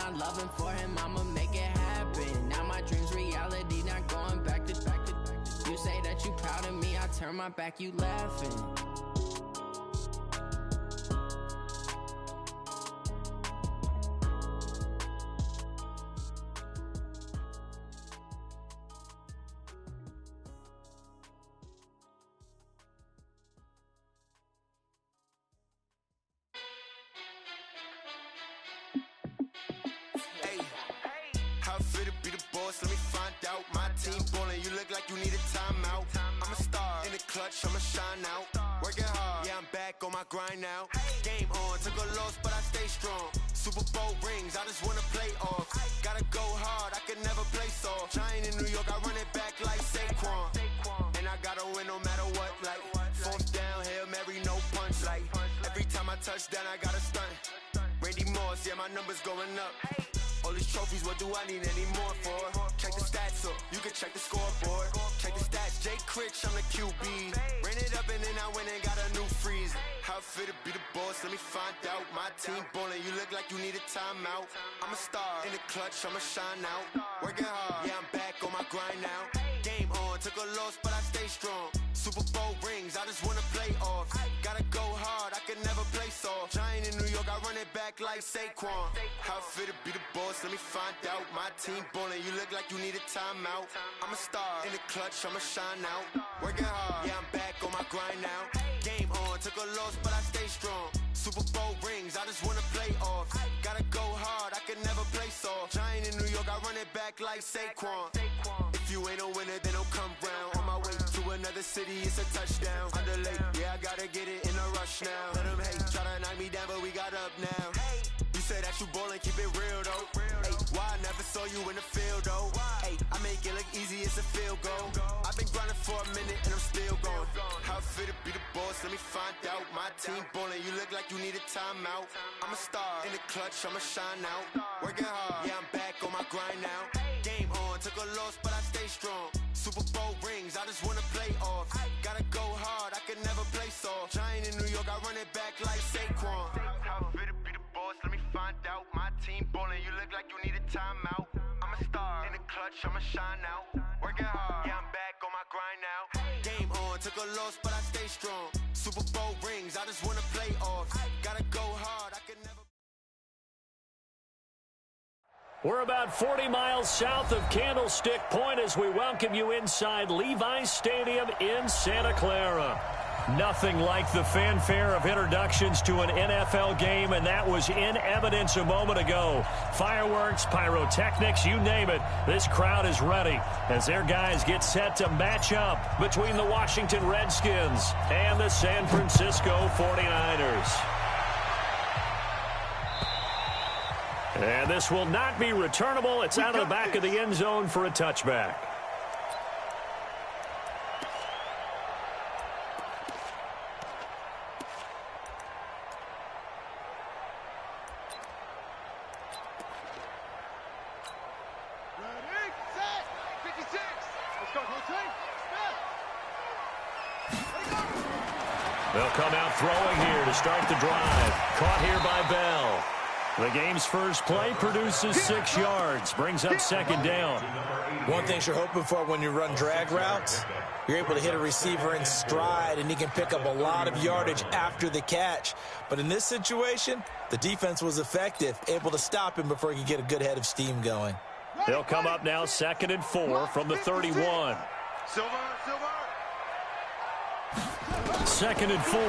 my loving for him, I'ma make it happen. Now my dreams reality, not going back to. You say that you proud of me, I turn my back, you laughing. How fit to be the boss? Let me find out. My team ballin', you look like you need a timeout. I'm a star in the clutch, I'ma shine out. Working hard, yeah, I'm back on my grind now. Game on, took a loss, but I stay strong. Super Bowl rings, I just wanna play off. Gotta go hard, I can never play soft. Giant in New York, I run it back like Saquon. And I gotta win no matter what, like fourth down, Hail Mary, no punch. Like every time I touch down, I gotta stunt. Randy Moss, yeah, my numbers going up. All these trophies, what do I need any more for? Check the stats up, you can check the scoreboard. Check the stats, Jay Critch, I'm the QB. Ran it up and then I went and got a new freeze. How fit to be the boss, let me find out. My team ballin', you look like you need a timeout. I'm a star in the clutch, I'ma shine out. Working hard, yeah, I'm back on my grind now. Game on, took a loss, but I stay strong. Super Bowl rings, I just wanna play off. Gotta go hard, I can never play soft. Giant in New York, I run it back like Saquon. How fit to be the boss, let me find out. My team ballin', you look like you need a timeout. I'm a star in the clutch, I'ma shine out. Working hard, yeah, I'm back on my grind now. Game on, took a loss, but I stay strong. Super Bowl rings, I just wanna play off. Gotta go hard, I can never play soft. Giant in New York, I run it back like Saquon. If you ain't a winner, then don't come round. On my way to another city, it's a touchdown. Underlay, yeah, I gotta get it in a rush now. Let them hate, try to knock me down, but we got up now. You said that you ballin', keep it real though. Hey, why I never saw you in the field though? Hey, I make it look easy, it's a field goal. I've been grinding for a minute and I'm still going. How fit to be the boss, let me find out. My team ballin', you look like you need a timeout. I'm a star in the clutch, I'ma shine out. Working hard, yeah, I'm back on my grind now. Game on, took a loss, but I stay strong. Super Bowl rings, I just wanna play off. Gotta go hard, I can never play soft. Giant in New York, I run it back like Saquon. How fit to be the boss, let me find out. My team ballin', you look like you need a timeout. I'm a star in the clutch, I'ma shine out. Working hard, yeah, I'm back on my grind now. Game on, took a loss, but I stay strong. Super Bowl rings, I just wanna play off. Gotta go hard, I can never. We're about 40 miles south of Candlestick Point as we welcome you inside Levi's Stadium in Santa Clara. Nothing like the fanfare of introductions to an NFL game, and that was in evidence a moment ago. Fireworks, pyrotechnics, you name it. This crowd is ready as their guys get set to match up between the Washington Redskins and the San Francisco 49ers. And this will not be returnable. It's out of the back of the end zone for a touchback. Ready, set, 56. Let's go, whole team. They'll come out throwing here to start the drive. Caught here by Bell. The game's first play produces 6 yards, brings up second down. One thing you're hoping for when you run drag routes, you're able to hit a receiver in stride, and he can pick up a lot of yardage after the catch. But in this situation, the defense was effective, able to stop him before he could get a good head of steam going. They'll come up now 2nd and 4 from the 31. Silver. 2nd and 4.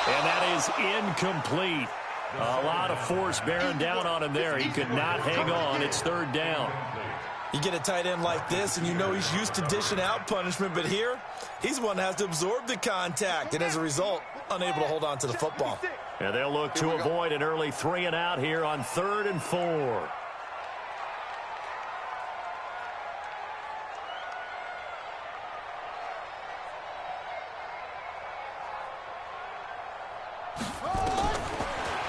And that is incomplete. A lot of force bearing down on him there. He could not hang on. It's 3rd down. You get a tight end like this, and you know he's used to dishing out punishment, but here, he's one that has to absorb the contact, and as a result, unable to hold on to the football. And they'll look to avoid an early 3 and out here on 3rd and 4.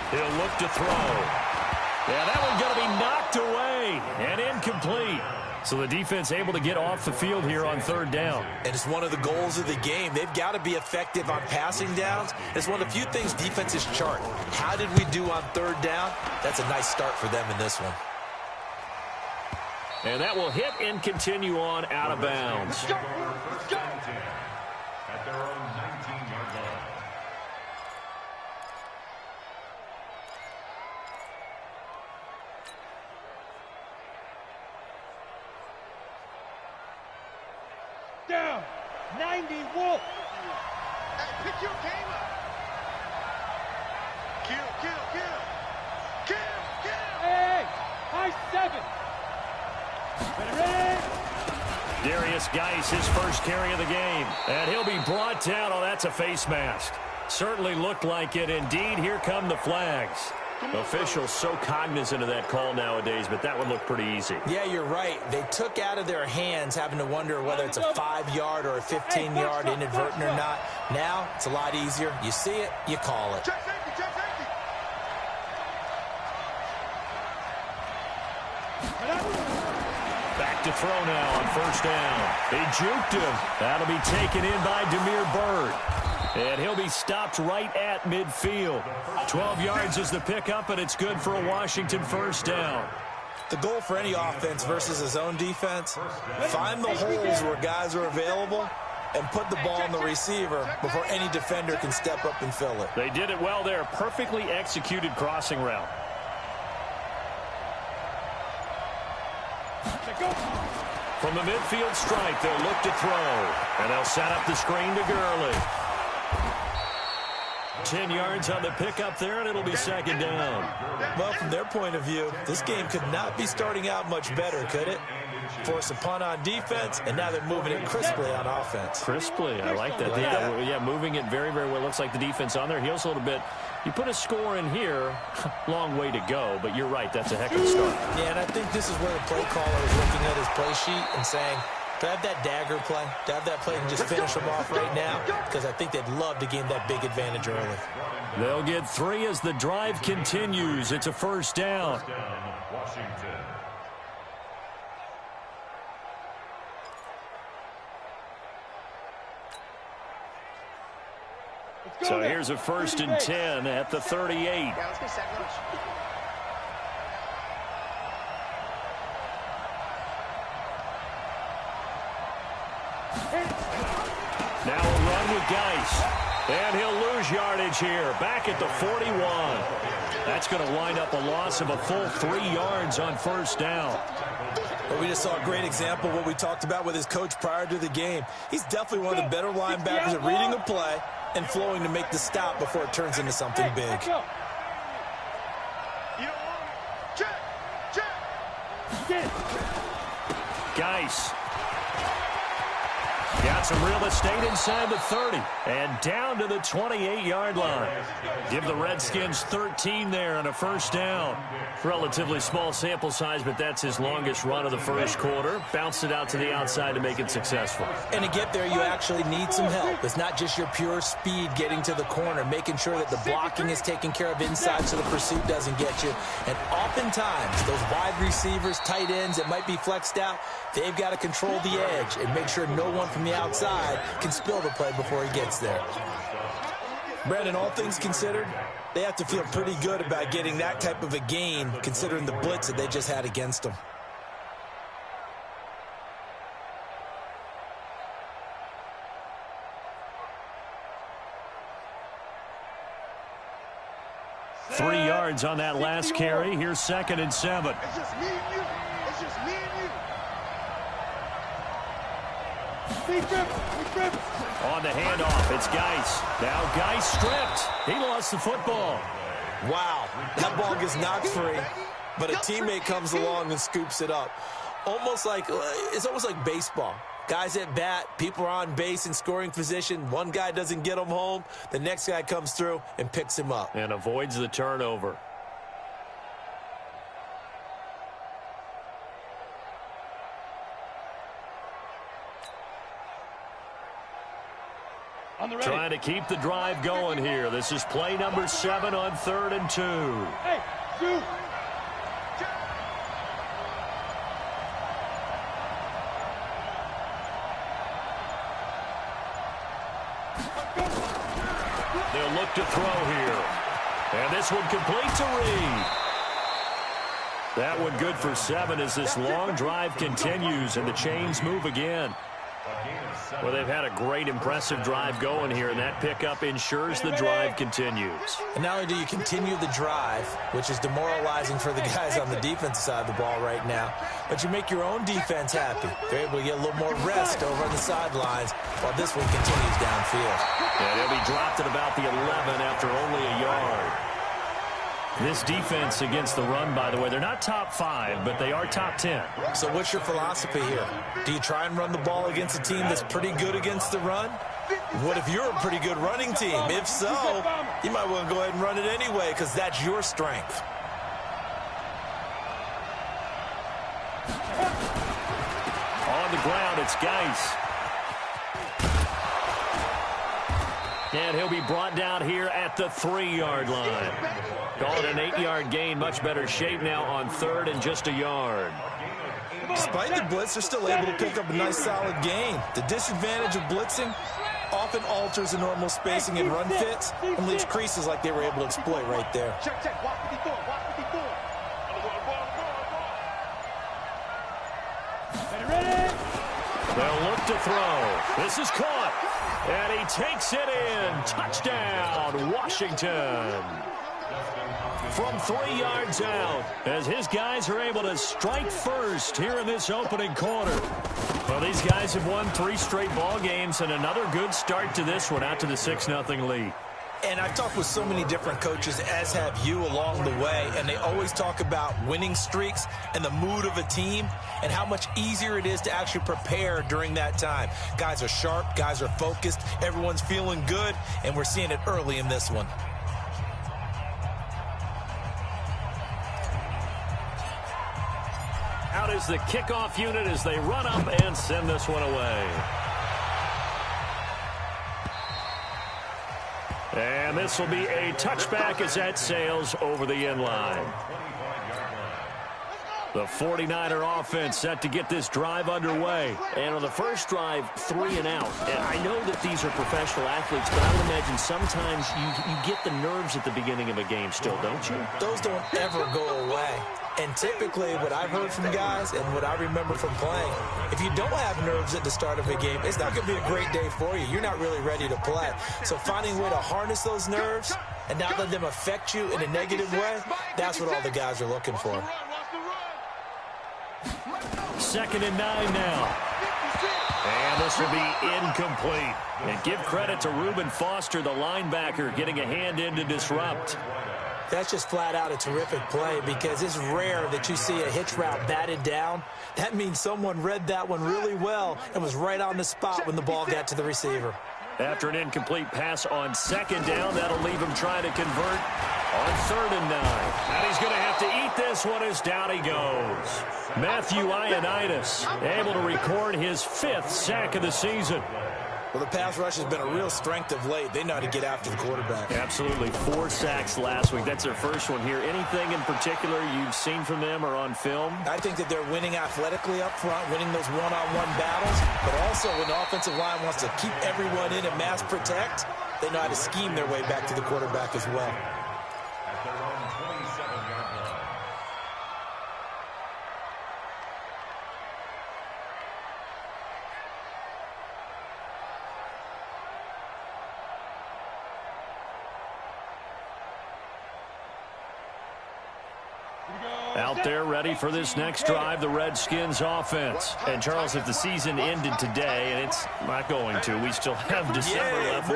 He'll look to throw. Yeah, that one's going to be knocked away and incomplete. So the defense able to get off the field here on 3rd down. And it's one of the goals of the game. They've got to be effective on passing downs. It's one of the few things defenses chart. How did we do on 3rd down? That's a nice start for them in this one. And that will hit and continue on out of bounds. At their own 19-yard line. Down. 90 Wolf. Hey, pick your game up. Kill. Hey, high 7. Ready? Darius Geis, his first carry of the game. And he'll be brought down. Oh, that's a face mask. Certainly looked like it. Indeed, here come the flags. Officials so cognizant of that call nowadays, but that would look pretty easy. Yeah, you're right. They took out of their hands having to wonder whether it's a 5-yard or a 15-yard inadvertent or not. Now, it's a lot easier. You see it, you call it. Check safety. Back to throw now on 1st down. He juked him. That'll be taken in by Demir Bird. And he'll be stopped right at midfield. 12 yards is the pickup, and it's good for a Washington 1st down. The goal for any offense versus his own defense, find the holes where guys are available and put the ball on the receiver before any defender can step up and fill it. They did it well there. Perfectly executed crossing route. From the midfield stripe, they'll look to throw. And they'll set up the screen to Gurley. 10 yards on the pickup there, and it'll be 2nd down. Well, from their point of view, this game could not be starting out much better, could it? Force a punt on defense, and now they're moving it crisply on offense. Crisply, I like that. Yeah, moving it very, very well. Looks like the defense on their heels a little bit. You put a score in here, long way to go, but you're right, that's a heck of a start. Yeah, and I think this is where the play caller is looking at his play sheet and saying, to have that dagger play, to have that play and just finish them off right now, because I think they'd love to gain that big advantage early. They'll get 3 as the drive continues. It's a 1st down. Washington. So here's a 1st and 10 at the 38. Yeah, let's get sack lunch. Now a run with Geis. And he'll lose yardage here. Back at the 41. That's going to wind up a loss of a full 3 yards on 1st down. But we just saw a great example of what we talked about with his coach prior to the game. He's definitely one of the better linebackers at reading a play and flowing to make the stop before it turns into something big. Geis. Got some real estate inside the 30 and down to the 28-yard line. Give the Redskins 13 there and a 1st down. Relatively small sample size, but that's his longest run of the 1st quarter. Bounced it out to the outside to make it successful. And to get there, you actually need some help. It's not just your pure speed getting to the corner, making sure that the blocking is taken care of inside so the pursuit doesn't get you. And oftentimes, those wide receivers, tight ends that might be flexed out, they've got to control the edge and make sure no one from the outside can spill the play before he gets there. Brandon, all things considered, they have to feel pretty good about getting that type of a gain considering the blitz that they just had against them. Three yards on that last carry. Here's 2nd and 7. It's just me and you. It's just me and you. On the handoff, it's Geis. Now Geis stripped. He lost the football. Wow, that ball gets knocked free, but a teammate comes along and scoops it up. It's almost like baseball. Guys at bat, people are on base in scoring position. One guy doesn't get him home. The next guy comes through and picks him up. And avoids the turnover. Trying to keep the drive going here. This is play number 7 on 3rd and 2. Hey, shoot. They'll look to throw here. And this one complete to Reed. That one good for 7 as this long drive continues and the chains move again. Well, they've had a great, impressive drive going here, and that pickup ensures the drive continues. And not only do you continue the drive, which is demoralizing for the guys on the defensive side of the ball right now, but you make your own defense happy. They're able to get a little more rest over on the sidelines while this one continues downfield. And he'll be dropped at about the 11 after only a yard. This defense against the run, by the way, they're not top 5, but they are top 10. So what's your philosophy here? Do you try and run the ball against a team that's pretty good against the run? What if you're a pretty good running team? If so, you might want to go ahead and run it anyway because that's your strength. On the ground, it's Geis. And he'll be brought down here at the 3-yard line. Call it an 8-yard gain. Much better shape now on 3rd and just a yard. Despite the blitz, they're still able to pick up a nice solid gain. The disadvantage of blitzing often alters the normal spacing and run fits and leaves creases like they were able to exploit right there. Check. Watch 54. Ready? They'll look to throw. This is caught. And he takes it in. Touchdown, Washington. From 3 yards out, as his guys are able to strike first here in this opening quarter. Well, these guys have won 3 straight ball games and another good start to this one out to the 6-0 lead. And I've talked with so many different coaches, as have you, along the way, and they always talk about winning streaks and the mood of a team and how much easier it is to actually prepare during that time. Guys are sharp, guys are focused, everyone's feeling good, and we're seeing it early in this one. Out is the kickoff unit as they run up and send this one away. And this will be a touchback as that sails over the end line. The 49er offense set to get this drive underway. And on the first drive, 3 and out. And I know that these are professional athletes, but I would imagine sometimes you get the nerves at the beginning of a game still, don't you? Those don't ever go away. And typically what I've heard from guys and what I remember from playing, if you don't have nerves at the start of a game, it's not going to be a great day for you. You're not really ready to play. So finding a way to harness those nerves and not let them affect you in a negative way, that's what all the guys are looking for. 2nd and 9 now. And this will be incomplete. And give credit to Reuben Foster, the linebacker, getting a hand in to disrupt. That's just flat out a terrific play because it's rare that you see a hitch route batted down. That means someone read that one really well and was right on the spot when the ball got to the receiver. After an incomplete pass on 2nd down, that'll leave him trying to convert on 3rd and 9. And he's going to have to eat this one as down he goes. Matthew Ioannidis able to record his 5th sack of the season. Well, the pass rush has been a real strength of late. They know how to get after the quarterback. Absolutely. 4 sacks last week. That's their first one here. Anything in particular you've seen from them or on film? I think that they're winning athletically up front, winning those one-on-one battles, but also when the offensive line wants to keep everyone in and mass protect, they know how to scheme their way back to the quarterback as well. At their own 27-yard line. Out there ready for this next drive, the Redskins offense. And, Charles, if the season ended today, and it's not going to, we still have December left.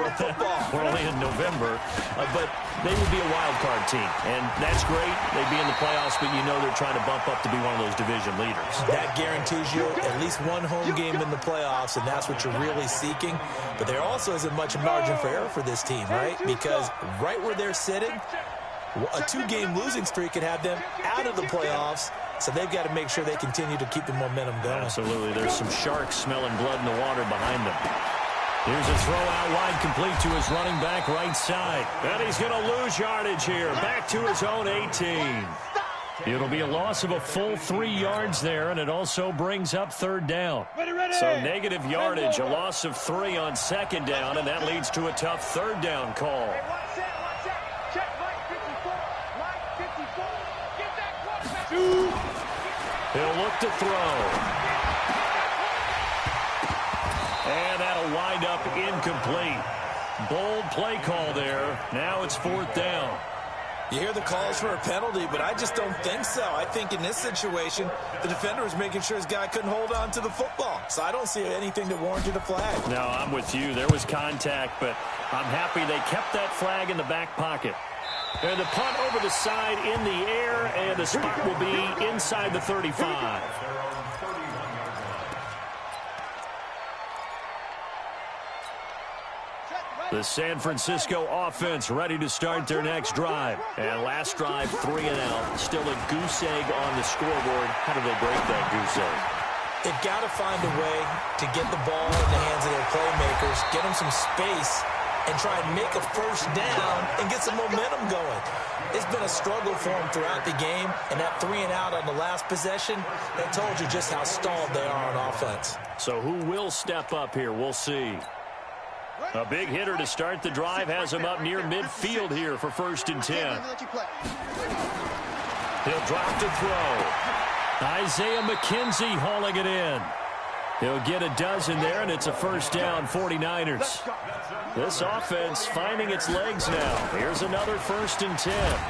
We're only in November. But they would be a wild card team. And that's great. They'd be in the playoffs, but you know they're trying to bump up to be one of those division leaders. That guarantees you at least one home game in the playoffs, and that's what you're really seeking. But there also isn't much margin for error for this team, right? Because right where they're sitting, a 2-game losing streak could have them out of the playoffs, so they've got to make sure they continue to keep the momentum going. Absolutely. There's some sharks smelling blood in the water behind them. Here's a throw out wide complete to his running back right side. And he's going to lose yardage here. Back to his own 18. It'll be a loss of a full 3 yards there, and it also brings up third down. So negative yardage, a loss of 3 on second down, and that leads to a tough third down call. He'll look to throw. And that'll wind up incomplete. Bold play call there. Now it's fourth down. You hear the calls for a penalty, but I just don't think so. I think in this situation, the defender was making sure his guy couldn't hold on to the football. So I don't see anything that warranted a flag. No, I'm with you. There was contact, but I'm happy they kept that flag in the back pocket. And the punt over the side in the air, and the spot will be inside the 35. The San Francisco offense ready to start their next drive. And last drive, 3 and out. Still a goose egg on the scoreboard. How do they break that goose egg? They've got to find a way to get the ball in the hands of their playmakers, get them some space, and try and make a first down and get some momentum going. It's been a struggle for them throughout the game, and that 3 and out on the last possession, that told you just how stalled they are on offense. So who will step up here? We'll see. A big hitter to start the drive has him up near midfield here for 1st and 10. He'll drop to throw. Isaiah McKenzie hauling it in. He'll get a dozen there, and it's a first down, 49ers. This offense finding its legs now. Here's another 1st and 10.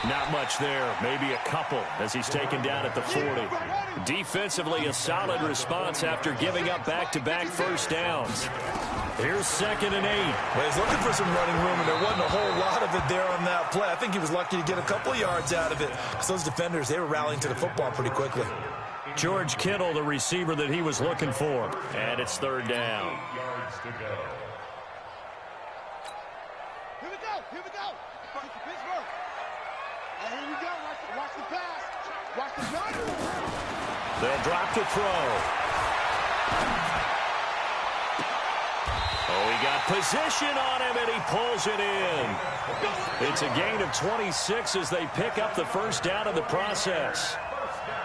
Not much there, maybe a couple as he's taken down at the 40. Defensively, a solid response after giving up back-to-back first downs. Here's 2nd and 8. Well, he's looking for some running room, and there wasn't a whole lot of it there on that play. I think he was lucky to get a couple yards out of it, because those defenders, they were rallying to the football pretty quickly. George Kittle, the receiver that he was looking for. And it's 3rd down. Here we go. Here we go. Pittsburgh. And here we go. Watch the pass. Watch the pass. They'll drop to throw. Oh, he got position on him, and he pulls it in. It's a gain of 26 as they pick up the first down in the process.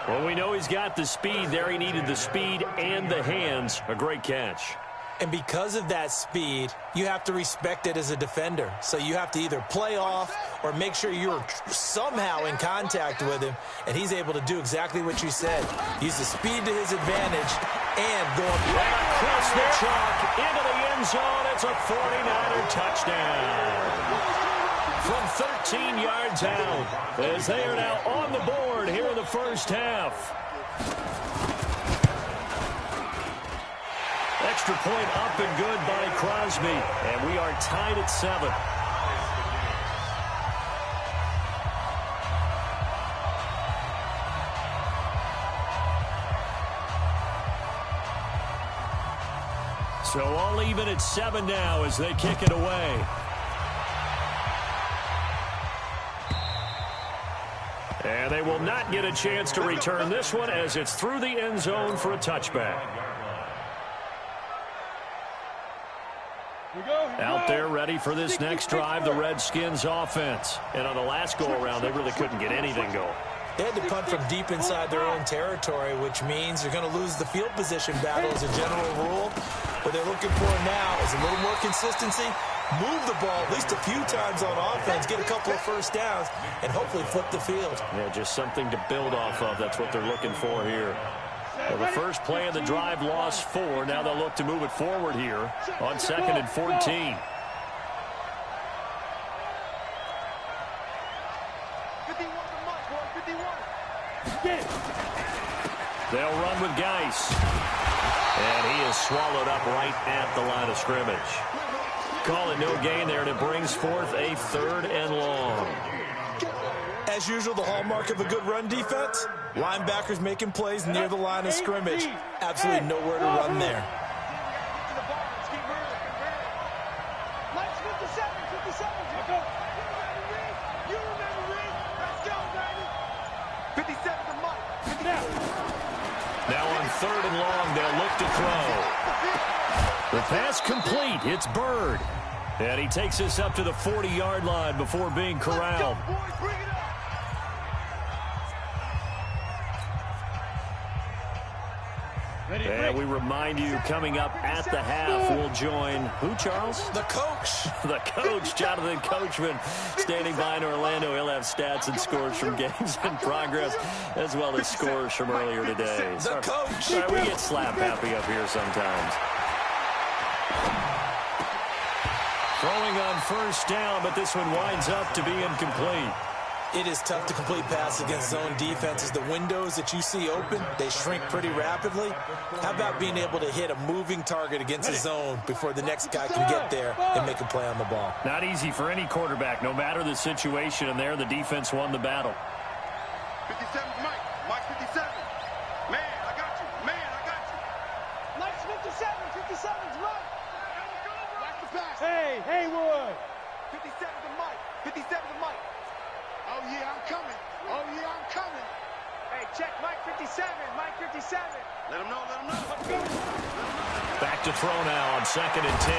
Well, we know he's got the speed there. He needed the speed and the hands. A great catch. And because of that speed, you have to respect it as a defender. So you have to either play off or make sure you're somehow in contact with him, and he's able to do exactly what you said. Use the speed to his advantage and going right across the chalk into the end zone. It's a 49er touchdown. From 13 yards out, as they are now on the board here in the first half. Extra point up and good by Crosby. And we are tied at 7. So all even at 7 now as they kick it away. And they will not get a chance to return this one as it's through the end zone for a touchback. Out there ready for this next drive, the Redskins offense. And on the last go-around, they really couldn't get anything going. They had to punt from deep inside their own territory, which means you're going to lose the field position battle as a general rule. What they're looking for now is a little more consistency, move the ball at least a few times on offense, get a couple of first downs, and hopefully flip the field. Yeah, just something to build off of. That's what they're looking for here. Well, the first play of the drive lost 4. Now they'll look to move it forward here on 2nd and 14. 51. They'll run with Geis. And he is swallowed up right at the line of scrimmage. Call it no gain there, and it brings forth a 3rd and long. As usual, the hallmark of a good run defense, linebackers making plays near the line of scrimmage. Absolutely nowhere to run there. Now on 3rd and long, they'll look to throw. The pass complete. It's Bird. And he takes us up to the 40-yard line before being corralled. And we remind you, coming up at the half, we'll join who, Charles? The coach. The coach, Jonathan Coachman, standing by in Orlando. He'll have stats and scores from games in progress, as well as scores from earlier today. The coach. Sorry, we get slap happy up here sometimes. Throwing on first down, but this one winds up to be incomplete. It is tough to complete passes against zone defenses. The windows that you see open, they shrink pretty rapidly. How about being able to hit a moving target against a zone before the next guy can get there and make a play on the ball? Not easy for any quarterback, no matter the situation, and there the defense won the battle. 57, Mike. Mike 57. Man, I got you. Man, I got you. Mike's 57. 57's Mike. Watch the pass. Hey, Haywood. 57 to Mike. 57 to Mike. Oh, yeah, I'm coming. Oh, yeah, I'm coming. Hey, check Mike 57. Mike 57. Let him know, let him know. Let's go. Back to throw now on 2nd and 10.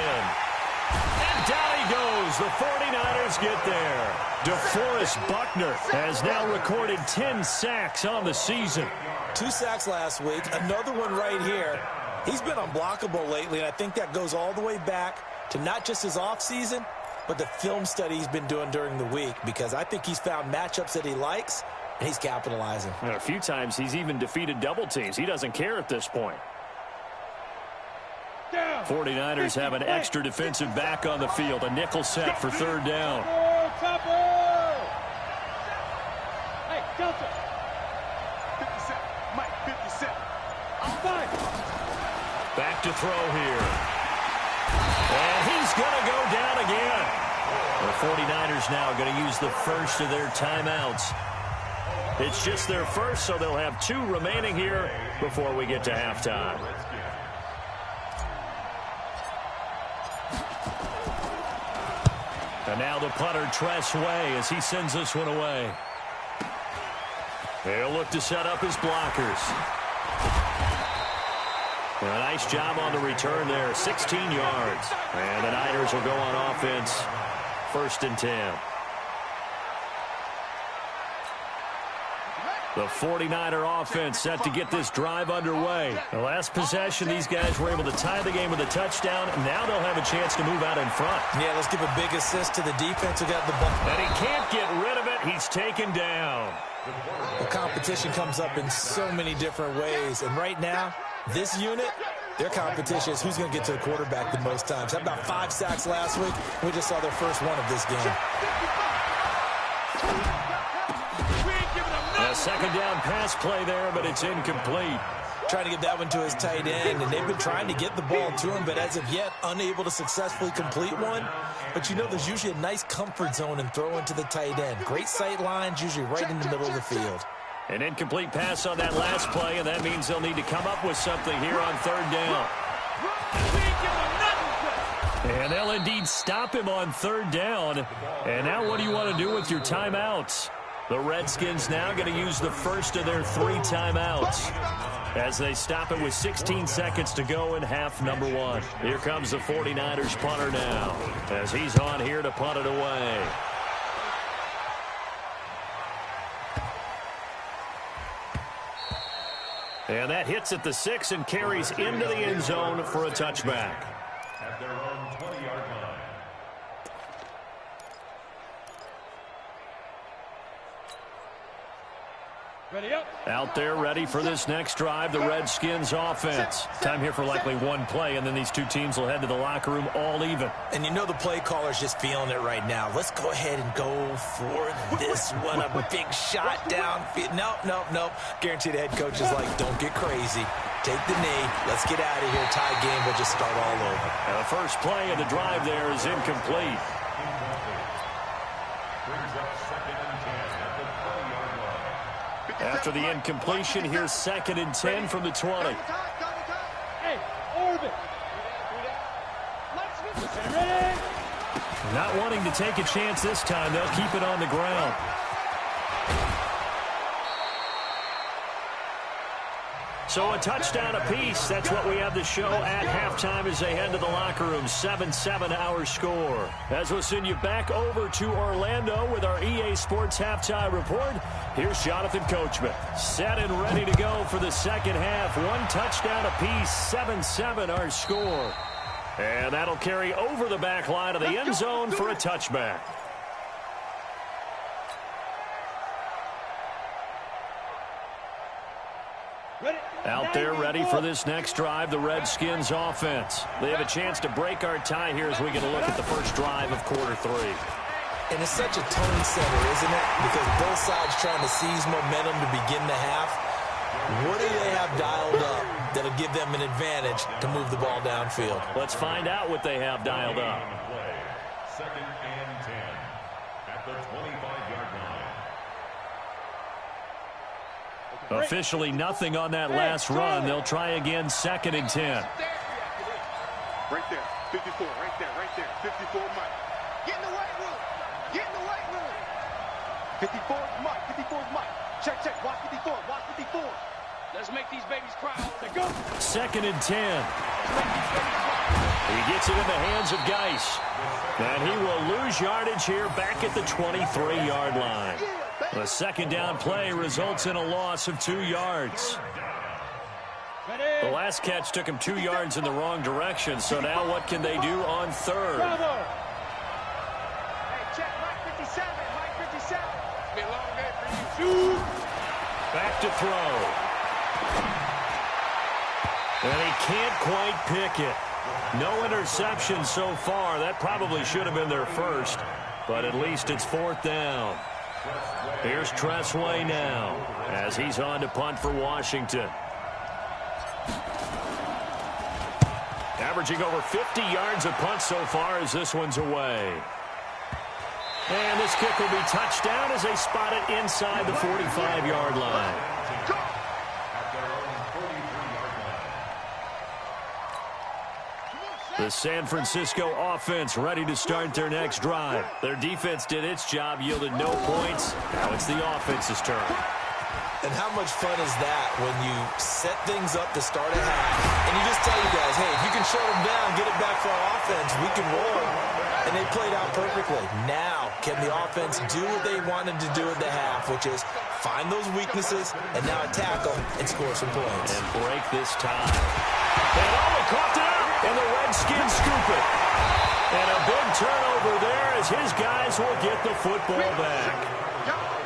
And down he goes. The 49ers get there. DeForest Buckner has now recorded 10 sacks on the season. 2 sacks last week, another one right here. He's been unblockable lately, and I think that goes all the way back to not just his offseason, but the film study he's been doing during the week, because I think he's found matchups that he likes, and he's capitalizing. And a few times he's even defeated double teams. He doesn't care at this point. 49ers have an extra defensive back on the field. A nickel set for 3rd down. Hey, Delta. 57. Mike 57. I'm fine. Back to throw here. And he's going to go down again. The 49ers now going to use the first of their timeouts. It's just their first, so they'll have 2 remaining here before we get to halftime. And now the punter, Tress Way, as he sends this one away. They'll look to set up his blockers. A nice job on the return there, 16 yards. And the Niners will go on offense, 1st and 10. The 49er offense set to get this drive underway. The last possession, these guys were able to tie the game with a touchdown. Now they'll have a chance to move out in front. Yeah, let's give a big assist to the defense who got the ball. And he can't get rid of it. He's taken down. The competition comes up in so many different ways. And right now, this unit, their competition is who's going to get to the quarterback the most times. How about 5 sacks last week? We just saw their first one of this game. A 2nd down pass play there, but it's incomplete. Trying to get that one to his tight end, and they've been trying to get the ball to him, but as of yet, unable to successfully complete one. But you know, there's usually a nice comfort zone in throwing to the tight end. Great sight lines, usually right in the middle of the field. An incomplete pass on that last play, and that means they'll need to come up with something here on 3rd down. And they'll indeed stop him on 3rd down. And now what do you want to do with your timeouts? The Redskins now going to use the first of their 3 timeouts as they stop it with 16 seconds to go in half number 1. Here comes the 49ers punter now as he's on here to punt it away. And that hits at the 6 and carries into the end zone for a touchback. At their own 20-yard line. Ready up. Out there ready for this next drive, the Redskins offense. Time here for likely one play, and then these 2 teams will head to the locker room all even. And you know the play caller's just feeling it right now. Let's go ahead and go for this one. A big shot down. Nope. Guarantee the head coach is like, don't get crazy. Take the knee. Let's get out of here. Tie game. We'll just start all over. And the first play of the drive there is incomplete. After the incompletion, here's 2nd and 10 from the 20. Hey, orbit. Not wanting to take a chance this time, they'll keep it on the ground. So a touchdown apiece. That's what we have the show at halftime as they head to the locker room. 7-7 our score. As we'll send you back over to Orlando with our EA Sports halftime report. Here's Jonathan Coachman. Set and ready to go for the second half. One touchdown apiece. 7-7 our score. And that'll carry over the back line of the end zone for a touchback. Out there ready for this next drive, the Redskins offense. They have a chance to break our tie here as we get a look at the first drive of quarter 3. And it's such a tone setter, isn't it? Because both sides trying to seize momentum to begin the half. What do they have dialed up that'll give them an advantage to move the ball downfield? Let's find out what they have dialed up. Second and 10 at the 25-yard line. Officially nothing on that last run. They'll try again, second and 10. Right there, 54, right there, 54 Mike. Get in the weight room, get in the weight room. 54 Mike, check, watch 54, watch 54. Let's make these babies cry. They go. Second and 10. He gets it in the hands of Geis. And he will lose yardage here back at the 23-yard line. The second down play results in a loss of 2 yards. The last catch took him 2 yards in the wrong direction, so now what can they do on third? Hey, check, Mike 57, Mike 57. It's been a long day for you. Back to throw. And he can't quite pick it. No interception so far. That probably should have been their first, but at least it's fourth down. Here's Tressway now as he's on to punt for Washington. Averaging over 50 yards a punt so far as this one's away. And this kick will be touched down as they spot it inside the 45-yard line. The San Francisco offense ready to start their next drive. Their defense did its job, yielded no points. Now it's the offense's turn. And how much fun is that when you set things up to start a half, and you just tell you guys, hey, if you can shut them down, get it back for our offense, we can roll. And they played out perfectly. Now, can the offense do what they wanted to do at the half, which is find those weaknesses and now attack them and score some points. And break this tie. And he caught it up, and the Redskins scoop it. And a big turnover there as his guys will get the football back.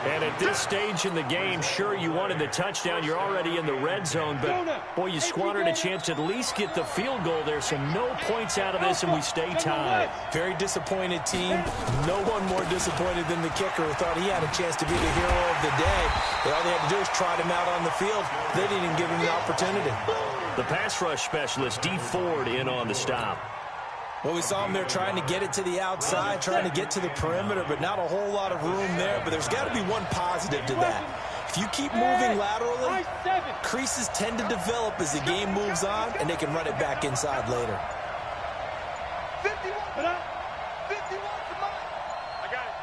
And at this stage in the game, sure, you wanted the touchdown. You're already in the red zone, but, boy, you squandered a chance to at least get the field goal there, so no points out of this, and we stay tied. Very disappointed team. No one more disappointed than the kicker who thought he had a chance to be the hero of the day. But all they had to do was trot him out on the field. They didn't even give him the opportunity. The pass rush specialist, D. Ford, in on the stop. Well, we saw him there trying to get it to the outside, trying to get to the perimeter, but not a whole lot of room there. But there's got to be one positive to that. If you keep moving laterally, creases tend to develop as the game moves on, and they can run it back inside later. 51 for Mike. I got it.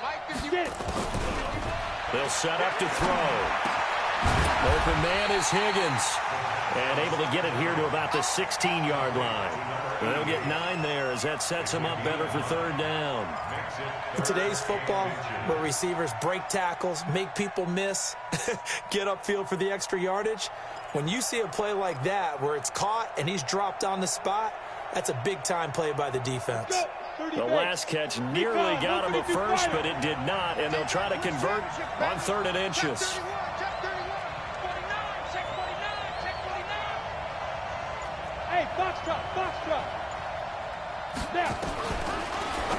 Mike, 51. They'll set up to throw. Open man is Higgins. And able to get it here to about the 16-yard line. They'll get 9 there as that sets them up better for third down. In today's football, where receivers break tackles, make people miss, get upfield for the extra yardage, when you see a play like that where it's caught and he's dropped on the spot, that's a big-time play by the defense. The last catch nearly got him at first, but it did not, and they'll try to convert on 3rd and inches. Box truck.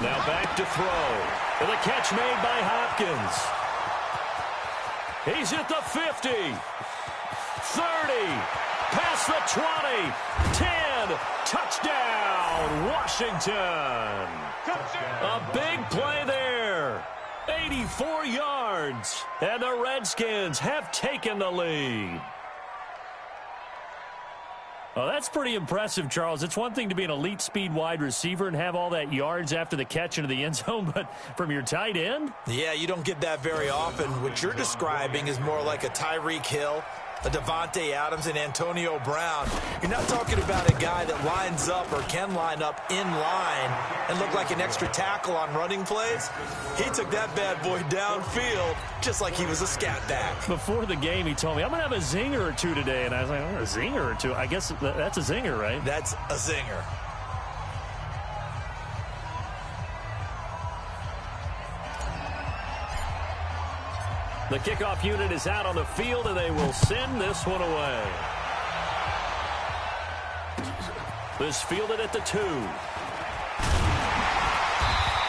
Now back to throw. And the catch made by Hopkins. He's at the 50. 30. Past the 20. 10. Touchdown, Washington. A big play there. 84 yards. And the Redskins have taken the lead. Oh, that's pretty impressive, Charles. It's one thing to be an elite speed wide receiver and have all that yards after the catch into the end zone, but from your tight end? Yeah, you don't get that very often. What you're describing is more like a Tyreek Hill, a Devontae Adams and Antonio Brown. You're not talking about a guy that lines up or can line up in line and look like an extra tackle on running plays. He took that bad boy downfield just like he was a scat back. Before the game, he told me, I'm going to have a zinger or two today. And I was like, oh, a zinger or two? I guess that's a zinger, right? That's a zinger. The kickoff unit is out on the field, and they will send this one away. This fielded at the 2.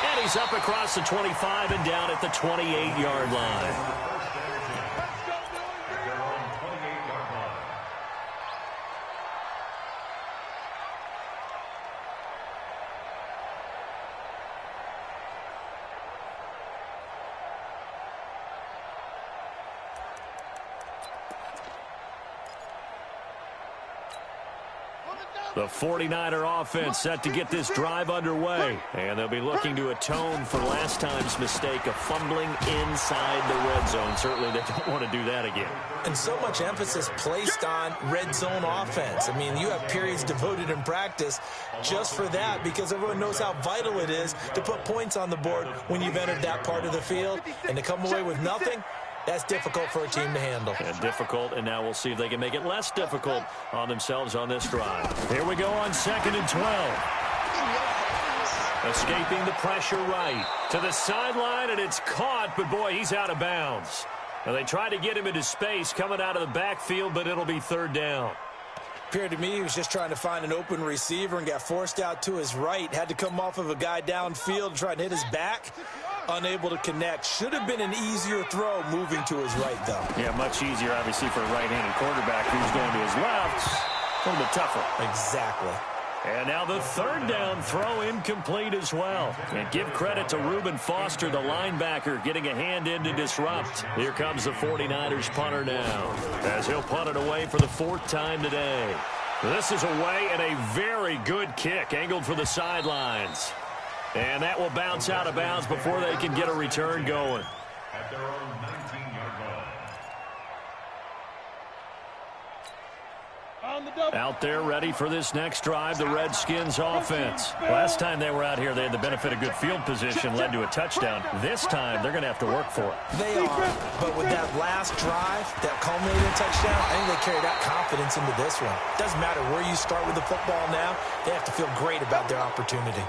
And he's up across the 25 and down at the 28-yard line. The 49er offense set to get this drive underway. And they'll be looking to atone for last time's mistake of fumbling inside the red zone. Certainly they don't want to do that again. And so much emphasis placed on red zone offense. I mean, you have periods devoted in practice just for that because everyone knows how vital it is to put points on the board when you've entered that part of the field. And to come away with nothing, that's difficult for a team to handle. And difficult, and now we'll see if they can make it less difficult on themselves on this drive. Here we go on 2nd and 12. Escaping the pressure right to the sideline, and it's caught, but boy, he's out of bounds. Now they tried to get him into space coming out of the backfield, but it'll be 3rd down. Appeared to me he was just trying to find an open receiver and got forced out to his right. Had to come off of a guy downfield and try to hit his back. Unable to connect. Should have been an easier throw moving to his right, though. Yeah, much easier, obviously, for a right-handed quarterback who's going to his left. A little bit tougher. Exactly. And now the 3rd down throw incomplete as well. And give credit to Reuben Foster, the linebacker, getting a hand in to disrupt. Here comes the 49ers punter now, as he'll punt it away for the 4th time today. This is away and a very good kick, angled for the sidelines. And that will bounce out of bounds before they can get a return going. At their own 19-yard line. Out there ready for this next drive, the Redskins offense. Last time they were out here, they had the benefit of good field position, led to a touchdown. This time, they're going to have to work for it. They are, but with that last drive, that culminating touchdown, I think they carry that confidence into this one. Doesn't matter where you start with the football now, they have to feel great about their opportunity.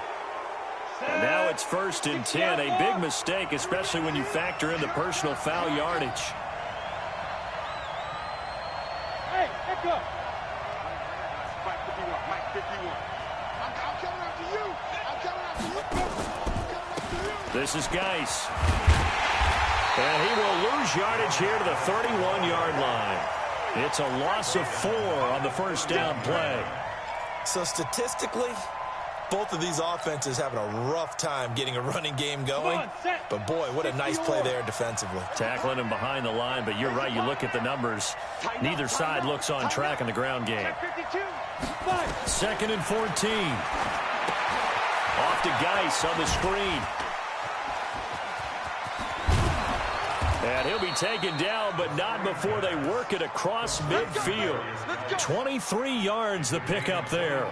And now it's 1st and 10, a big mistake, especially when you factor in the personal foul yardage. Hey, back up. Mike 51, Mike 51. I'm coming after you. I'm coming after you. I'm coming after you. This is Geis. And he will lose yardage here to the 31-yard line. It's a loss of 4 on the 1st down play. So statistically, both of these offenses having a rough time getting a running game going. But, boy, what a nice play there defensively. Tackling him behind the line, but you're right. You look at the numbers. Neither side looks on track in the ground game. 2nd and 14. Off to Geis on the screen. And he'll be taken down, but not before they work it across midfield. 23 yards the pickup there.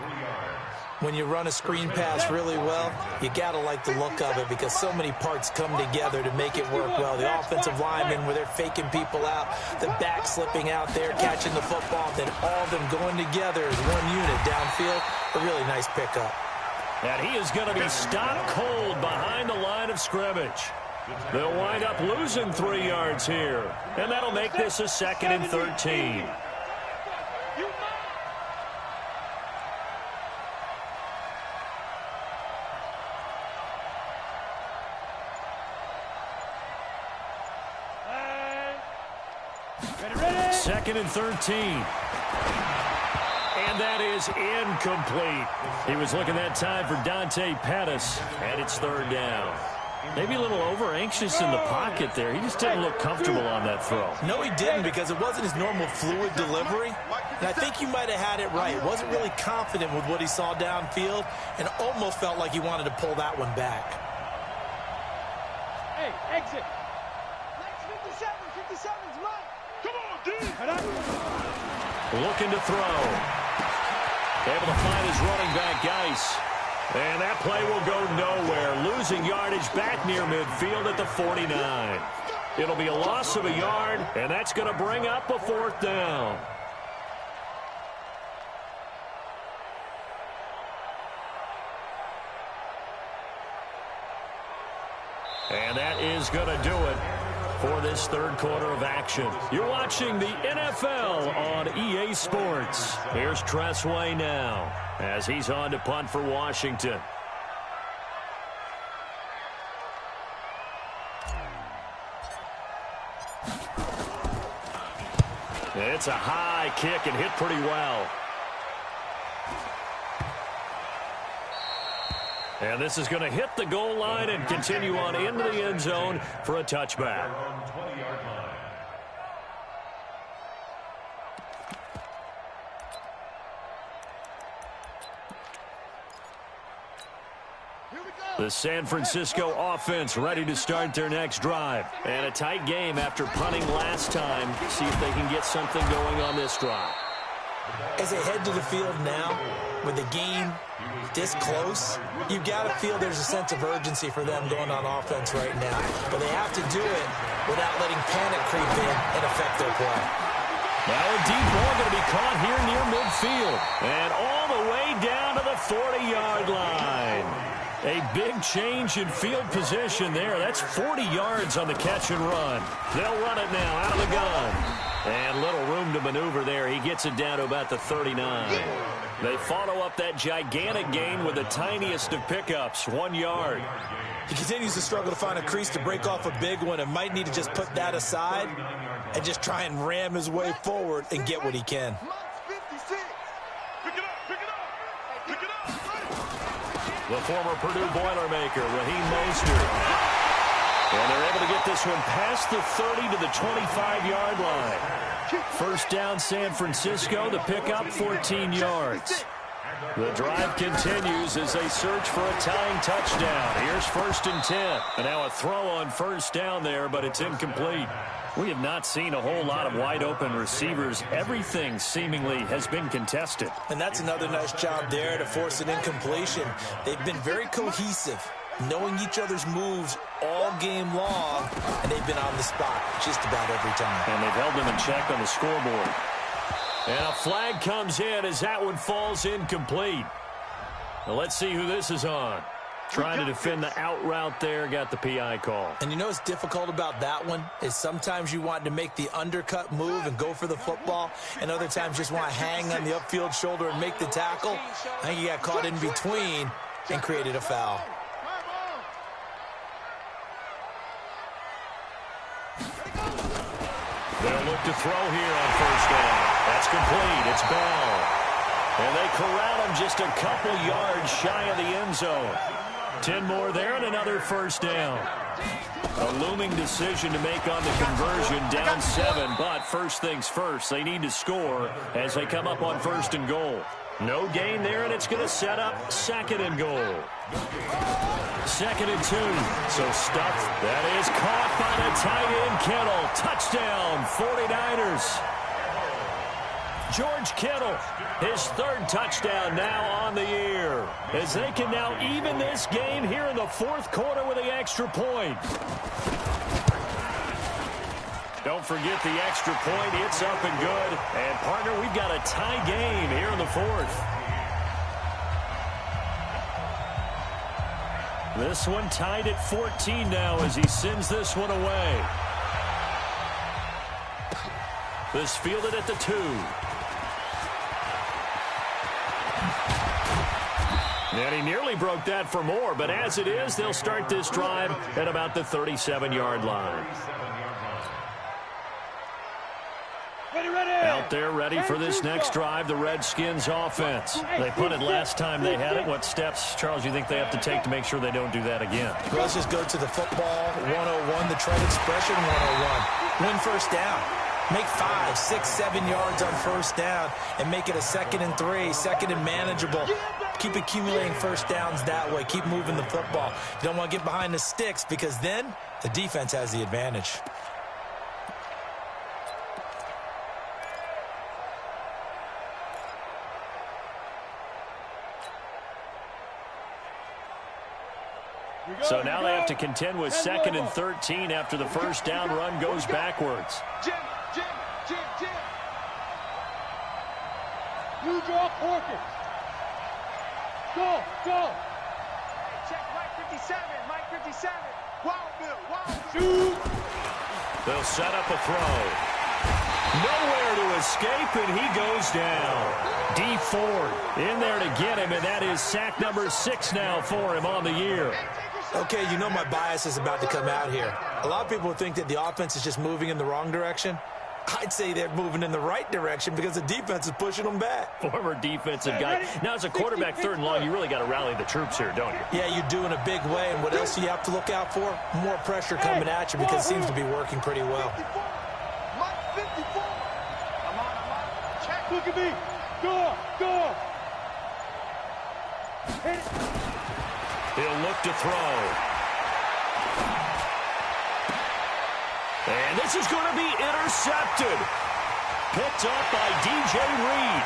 When you run a screen pass really well, you got to like the look of it because so many parts come together to make it work well. The offensive linemen, where they're faking people out, the back slipping out there, catching the football, then all of them going together as one unit downfield. A really nice pickup. And he is going to be stopped cold behind the line of scrimmage. They'll wind up losing 3 yards here. And that'll make this a 2nd and 13. Ready? 2nd and 13. And that is incomplete. He was looking that time for Dante Pettis, and it's 3rd down. Maybe a little over-anxious in the pocket there. He just didn't look comfortable on that throw. No, he didn't, because it wasn't his normal fluid delivery. And I think you might have had it right. Wasn't really confident with what he saw downfield and almost felt like he wanted to pull that one back. Hey, exit. 57's mine. Looking to throw. Able to find his running back, Geis. And that play will go nowhere. Losing yardage back near midfield at the 49. It'll be a loss of a yard, and that's going to bring up a 4th down. And that is going to do it for this 3rd quarter of action. You're watching the NFL on EA Sports. Here's Tressway now as he's on to punt for Washington. It's a high kick and hit pretty well. And this is going to hit the goal line and continue on into the end zone for a touchback. The San Francisco offense ready to start their next drive. And a tight game after punting last time. See if they can get something going on this drive. As they head to the field now, with the game this close, you've got to feel there's a sense of urgency for them going on offense right now. But they have to do it without letting panic creep in and affect their play. Now a deep ball going to be caught here near midfield. And all the way down to the 40-yard line. A big change in field position there. That's 40 yards on the catch and run. They'll run it now out of the gun. And little room to maneuver there. He gets it down to about the 39. They follow up that gigantic gain with the tiniest of pickups, 1 yard. He continues to struggle to find a crease to break off a big one and might need to just put that aside and just try and ram his way forward and get what he can. The former Purdue Boilermaker, Raheem Mostert. And they're able to get this one past the 30 to the 25-yard line. First down, San Francisco. The pickup, 14 yards. The drive continues as they search for a tying touchdown. Here's 1st and 10. And now a throw on first down there, but it's incomplete. We have not seen a whole lot of wide-open receivers. Everything seemingly has been contested. And that's another nice job there to force an incompletion. They've been very cohesive, knowing each other's moves all game long, and they've been on the spot just about every time. And they've held them in check on the scoreboard. And a flag comes in as that one falls incomplete. Now let's see who this is on. Trying to defend the out route there, got the PI call. And you know what's difficult about that one is sometimes you want to make the undercut move and go for the football, and other times just want to hang on the upfield shoulder and make the tackle. I think he got caught in between and created a foul. They'll look to throw here on first down. That's complete. It's Bell. And they corral him just a couple yards shy of the end zone. 10 more there and another first down. A looming decision to make on the conversion, down 7. But first things first, they need to score as they come up on 1st and goal. No gain there, and it's going to set up 2nd and goal. 2nd and 2. So stuffed. That is caught by the tight end, Kittle. Touchdown, 49ers. George Kittle, his 3rd touchdown now on the year, as they can now even this game here in the 4th quarter with the extra point. Don't forget the extra point. It's up and good. And, partner, we've got a tie game here in the 4th. This one tied at 14 now as he sends this one away. This fielded at the 2. And he nearly broke that for more, but as it is, they'll start this drive at about the 37-yard line. Out there ready for this next drive, the Redskins offense. They punted last time they had it. What steps, Charles, you think they have to take to make sure they don't do that again? Well, let's just go to the football 101, the trade expression 101. Win first down. Make 5, 6, 7 yards on first down and make it a 2nd and 3, 2nd and manageable. Keep accumulating first downs that way. Keep moving the football. You don't want to get behind the sticks because then the defense has the advantage. So now they have to contend with 2nd and 13 after the first down run goes backwards. Jim. You draw Porkins. Go. Check Mike 57. Wild Bill. Shoot. They'll set up a throw. Nowhere to escape, and he goes down. D Ford in there to get him, and that is sack number 6 now for him on the year. Okay, you know my bias is about to come out here. A lot of people think that the offense is just moving in the wrong direction. I'd say they're moving in the right direction because the defense is pushing them back. Former defensive guy. Now, as a quarterback 3rd and long, you really got to rally the troops here, don't you? Yeah, you do in a big way. And what else do you have to look out for? More pressure coming at you because it seems to be working pretty well. Mike 54. I'm on. Check. Look at me. Go. Hit it. He'll look to throw. And this is going to be intercepted. Picked up by DJ Reed.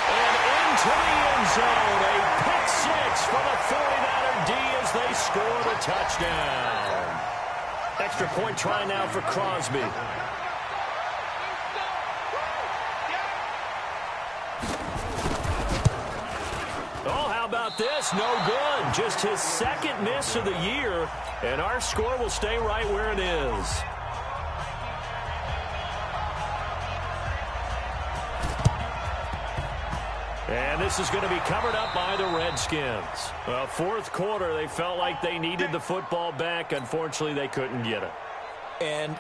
And into the end zone. A pick 6 for the 49er D as they score the touchdown. Extra point try now for Crosby. Oh, how about this? No good. Just his 2nd miss of the year, and our score will stay right where it is. And this is going to be covered up by the Redskins. Well, 4th quarter, they felt like they needed the football back. Unfortunately, they couldn't get it. And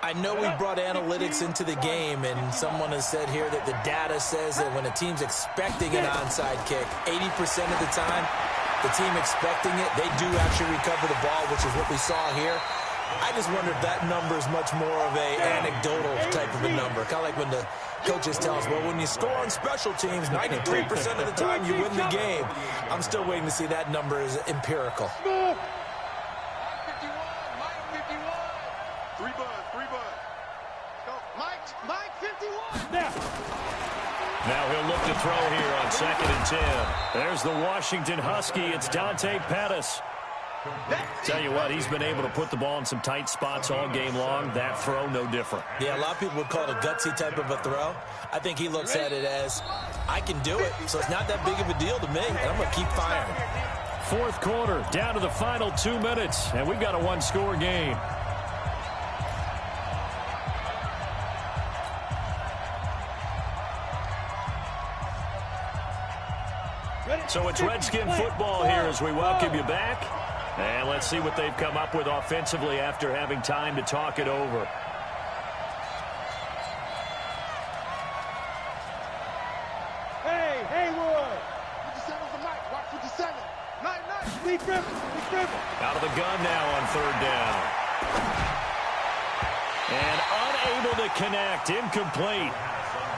I know we brought analytics into the game, and someone has said here that the data says that when a team's expecting an onside kick, 80% of the time, the team expecting it, they do actually recover the ball, which is what we saw here. I just wonder if that number is much more of a anecdotal type of a number. Kind of like when the coaches tell us, well, when you score on special teams, 93% of the time you win the game. I'm still waiting to see that number is empirical. Mike 51. Now he'll look to throw here on 2nd and 10. There's the Washington Husky. It's Dante Pettis. Tell you what, he's been able to put the ball in some tight spots all game long. That throw, no different. Yeah, a lot of people would call it a gutsy type of a throw. I think he looks at it as, I can do it, so it's not that big of a deal to me, and I'm going to keep firing. 4th quarter, down to the final 2 minutes, and we've got a 1-score game. So it's Redskin football here as we welcome you back. And let's see what they've come up with offensively after having time to talk it over. Hey, Haywood. 57's the mic. Watch 57. Nice. Lee Griffin. Out of the gun now on 3rd down. And unable to connect. Incomplete.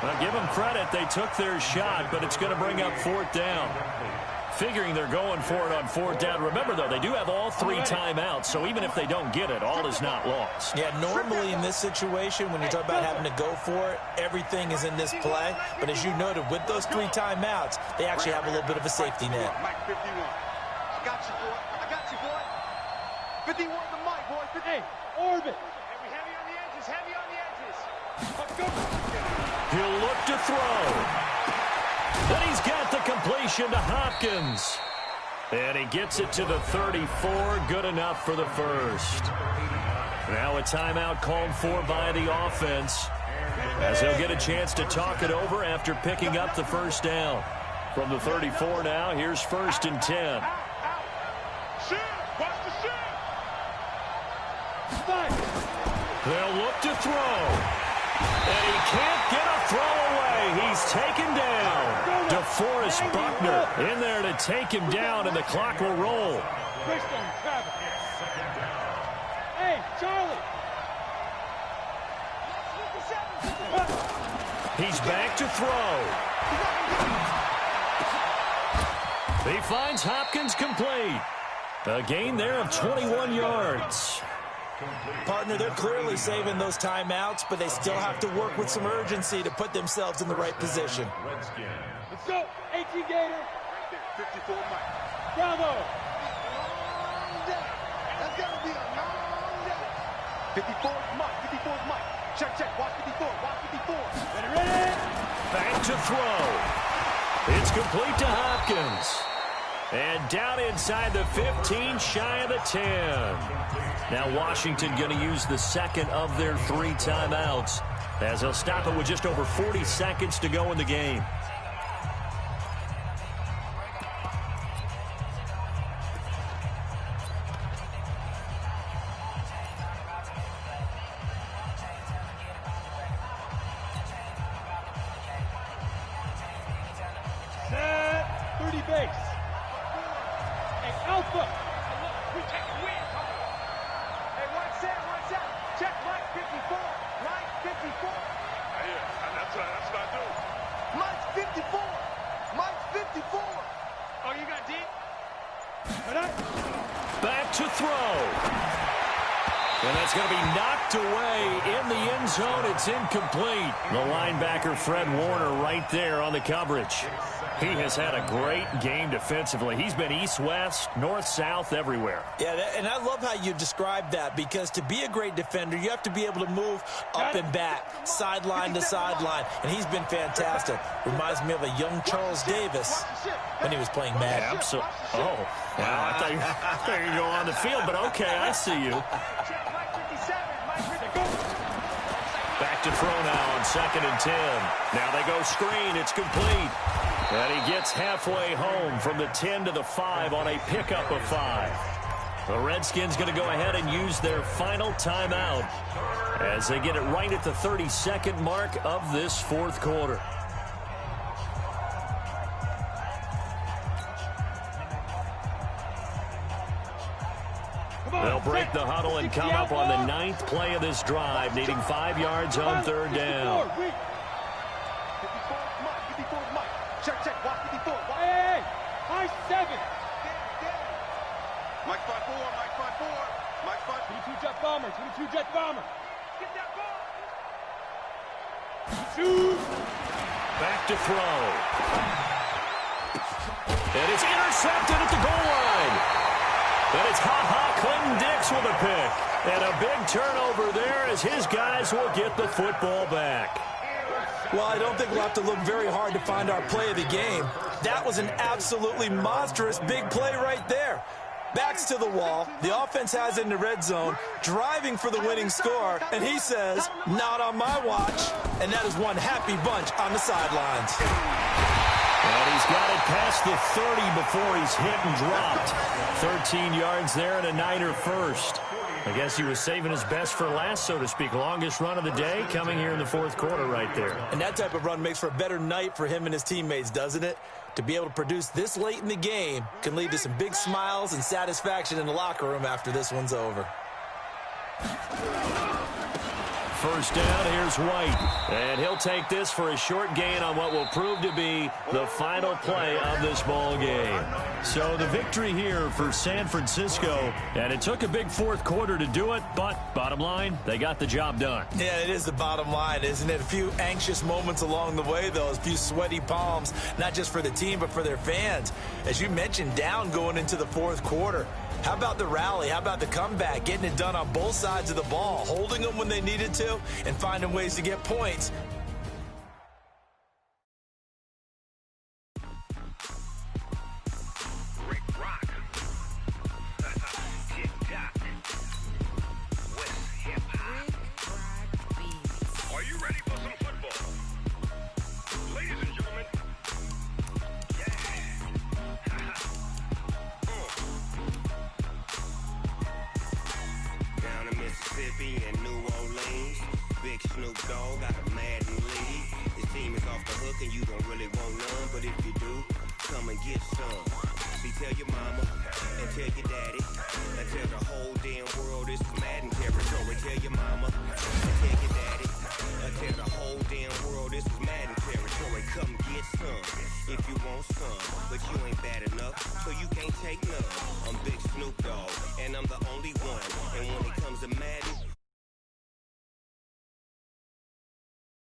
Well, give them credit. They took their shot, but it's going to bring up 4th down. Figuring they're going for it on 4th down. Remember, though, they do have all 3 timeouts, so even if they don't get it, all is not lost. Yeah, normally in this situation, when you talk about having to go for it, everything is in this play. But as you noted, with those 3 timeouts, they actually have a little bit of a safety net. Mike 51. I got you, boy. 51 the mic, boy. Hey, orbit. Heavy on the edges. Let's go. He'll look to throw. Then he's got the completion to Hopkins. And he gets it to the 34. Good enough for the first. Now a timeout called for by the offense, as he'll get a chance to talk it over after picking up the first down. From the 34 now, here's 1st and 10. They'll look to throw. And he can't get a throw away. He's taken down. DeForest Buckner in there to take him down, and the clock will roll. Hey, Charlie. He's back to throw. He finds Hopkins complete. A gain there of 21 yards. Partner, they're clearly saving those timeouts, but they still have to work with some urgency to put themselves in the right position. Let's go. 18 Gator. 54 Mike. Bravo. 54 is Mike. 54 is Mike. Check, check. Watch 54. Watch 54. Ready? Back to throw. It's complete to Hopkins. And down inside the 15, shy of the 10. Now Washington going to use the second of their 3 timeouts, as they'll stop it with just over 40 seconds to go in the game. Set. 30 base. Hey, Alpha. We take a win. Hey, one set. Check Mike 54. Mike 54. Yeah, that's what I do. Mike's 54. Mike's 54. Oh, you got deep? Back to throw. And that's going to be knocked away in the end zone. It's incomplete. The linebacker, Fred Warner, right there on the coverage. He has had a great game defensively. He's been east-west, north-south, everywhere. Yeah, and I love how you described that, because to be a great defender, you have to be able to move up and back, sideline to sideline, and he's been fantastic. Reminds me of a young Charles Davis when he was playing Madden. Absolutely. Oh, wow. I thought you were going to go on the field, but okay, I see you. Back to throw now on 2nd and 10. Now they go screen. It's complete. And he gets halfway home from the 10 to the 5 on a pickup of 5. The Redskins going to go ahead and use their final timeout as they get it right at the 32nd mark of this 4th quarter. They'll break the huddle and come up on the 9th play of this drive, needing 5 yards on 3rd down. 54 Mike. Check, watch 54. Hey, Mike 7. Mike 5-4, Mike 5-4. Mike 5. 22 jet bomber, 22 jet bomber. Get that ball. Shoot. Back to throw. And it's intercepted at the goal line. And it's Clinton-Dix with a pick. And a big turnover there as his guys will get the football back. Well, I don't think we'll have to look very hard to find our play of the game. That was an absolutely monstrous big play right there. Backs to the wall. The offense has it in the red zone, driving for the winning score. And he says, not on my watch. And that is one happy bunch on the sidelines. And he's got it past the 30 before he's hit and dropped. 13 yards there and a Niner first. I guess he was saving his best for last, so to speak. Longest run of the day coming here in the 4th quarter right there. And that type of run makes for a better night for him and his teammates, doesn't it? To be able to produce this late in the game can lead to some big smiles and satisfaction in the locker room after this one's over. First down, here's White. And he'll take this for a short gain on what will prove to be the final play of this ball game. So the victory here for San Francisco. And it took a big 4th quarter to do it, but bottom line, they got the job done. Yeah, it is the bottom line, isn't it? A few anxious moments along the way, though. A few sweaty palms, not just for the team, but for their fans. As you mentioned, down going into the 4th quarter. How about the rally? How about the comeback? Getting it done on both sides of the ball, holding them when they needed to, and finding ways to get points. Are you ready for some football? Ladies and gentlemen, Down in Mississippi and New Orleans, Big Snoop Dogg got a Madden lead. His team is off the hook and you don't really want none, but if you do, come and get some. See, tell your mama and tell your daddy and tell the whole damn world this is Madden territory. Tell your mama and tell your daddy and tell the whole damn world this is Madden territory. Come get some if you want some, but you ain't bad enough, so you can't take none. I'm Big Snoop Dogg and I'm the only one, and when it comes to Madden,